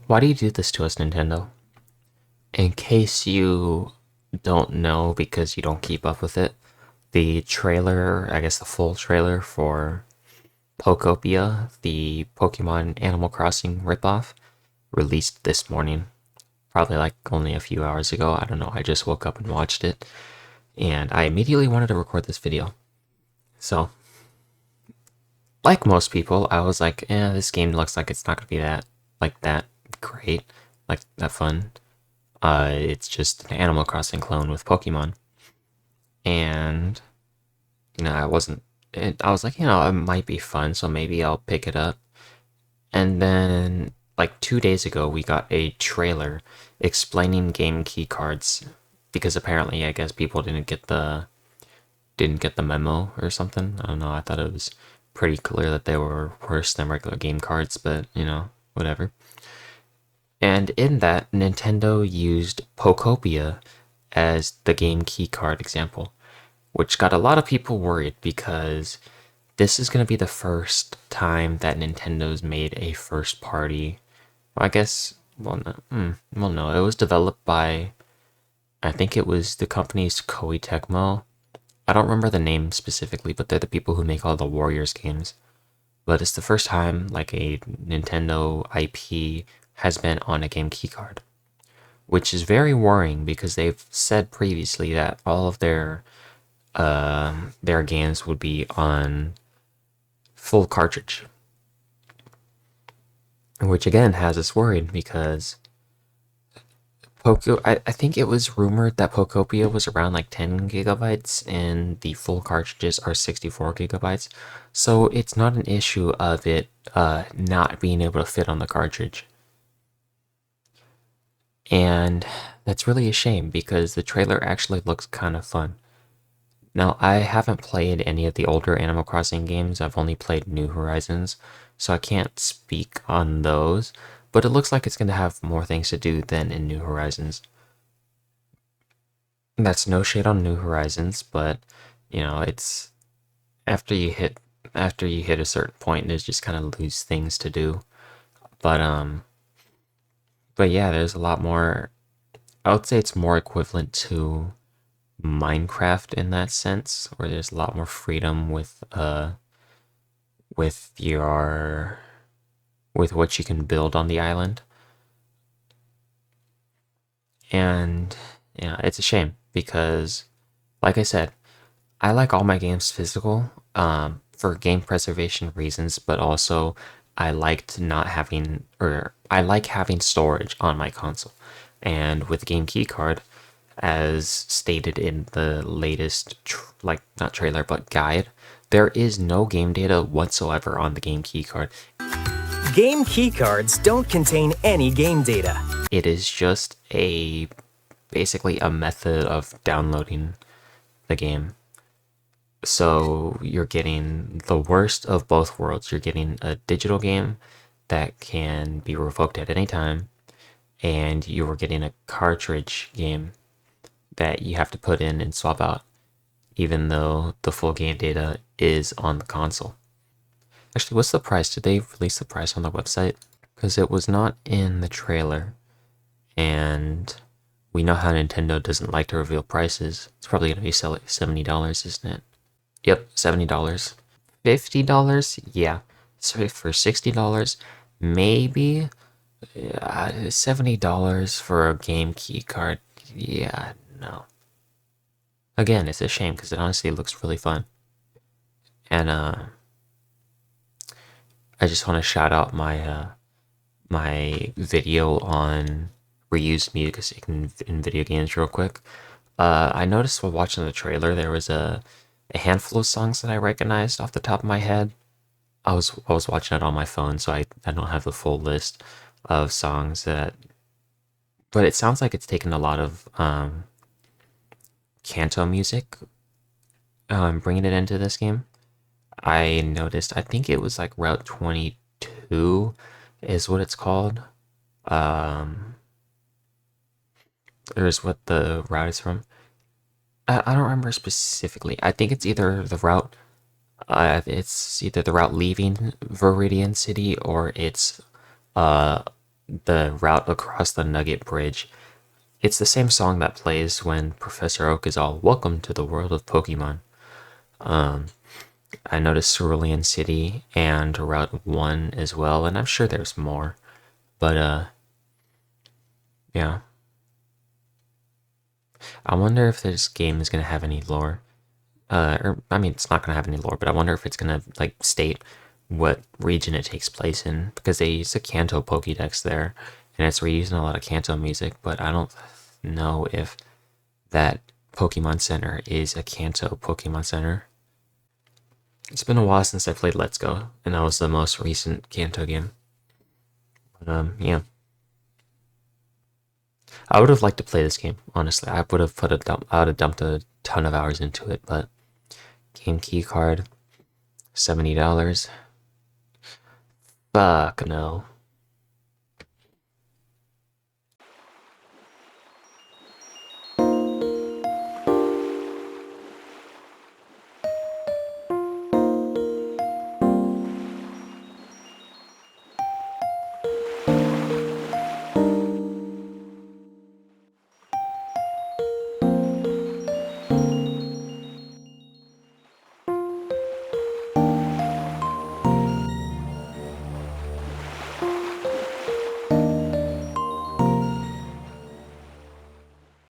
Why do you do this to us, Nintendo? In case you don't know because you don't keep up with it, the trailer, I guess the full trailer for Pokopia, the Pokemon Animal Crossing ripoff, released this morning. Probably like only a few hours ago. I don't know. I just woke up and watched it, and I immediately wanted to record this video. So, like most people, I was like, this game looks like it's not gonna be that great, like that fun. It's just an Animal Crossing clone with Pokemon. And, I wasn't, I was like, it might be fun, so maybe I'll pick it up. And then, like 2 days ago, we got a trailer explaining game key cards because apparently, I guess people didn't get the memo or something. I don't know. I thought it was pretty clear that they were worse than regular game cards, but whatever. And in that, Nintendo used Pokopia as the game key card example, which got a lot of people worried because this is going to be the first time that Nintendo's made a first party. Well, I guess, well, no, well, no, it was developed by, I think it was the company's Koei Tecmo. I don't remember the name specifically, but they're the people who make all the Warriors games. But it's the first time like a Nintendo IP has been on a game keycard, which is very worrying because they've said previously that all of their games would be on full cartridge, which again has us worried because I think it was rumored that Pokopia was around like 10 gigabytes and the full cartridges are 64 gigabytes. So it's not an issue of it not being able to fit on the cartridge. And that's really a shame because the trailer actually looks kind of fun. Now, I haven't played any of the older Animal Crossing games. I've only played New Horizons, so I can't speak on those. But it looks like it's going to have more things to do than in New Horizons. That's no shade on New Horizons, but it's after you hit a certain point, there's just kind of loose things to do. But but yeah, there's a lot more. I would say it's more equivalent to Minecraft in that sense, where there's a lot more freedom with your with what you can build on the island. And yeah, it's a shame because, like I said, I like all my games physical for game preservation reasons, but also I like having storage on my console. And with Game Keycard, as stated in the latest, not trailer, but guide, there is no game data whatsoever on the Game Keycard. Game keycards don't contain any game data. It is just basically a method of downloading the game. So you're getting the worst of both worlds. You're getting a digital game that can be revoked at any time, and you are getting a cartridge game that you have to put in and swap out, even though the full game data is on the console. Actually, what's the price? Did they release the price on the website? Because it was not in the trailer, and we know how Nintendo doesn't like to reveal prices. It's probably going to be $70, isn't it? Yep, $70. $50? Yeah. So for $60, maybe. $70 for a game key card? Yeah, no. Again, it's a shame because it honestly looks really fun. And I just want to shout out my video on reused music in video games real quick. I noticed while watching the trailer there was a handful of songs that I recognized off the top of my head. I was watching it on my phone, so I don't have the full list of songs but it sounds like it's taken a lot of canto music, bringing it into this game. I noticed, I think it was like Route 22 is what it's called. There's what the route is from. I don't remember specifically. I think it's either the route leaving Viridian City or it's the route across the Nugget Bridge. It's the same song that plays when Professor Oak is all "Welcome to the world of Pokemon." I noticed Cerulean City and Route 1 as well, and I'm sure there's more. But yeah. I wonder if this game is gonna have any lore. Or I mean, it's not gonna have any lore, but I wonder if it's gonna like state what region it takes place in because they use a Kanto Pokédex there, and it's reusing a lot of Kanto music. But I don't know if that Pokemon Center is a Kanto Pokemon Center. It's been a while since I played Let's Go, and that was the most recent Kanto game. But yeah, I would have liked to play this game. Honestly, I would have I would have dumped a ton of hours into it, but game key card, $70. Fuck no.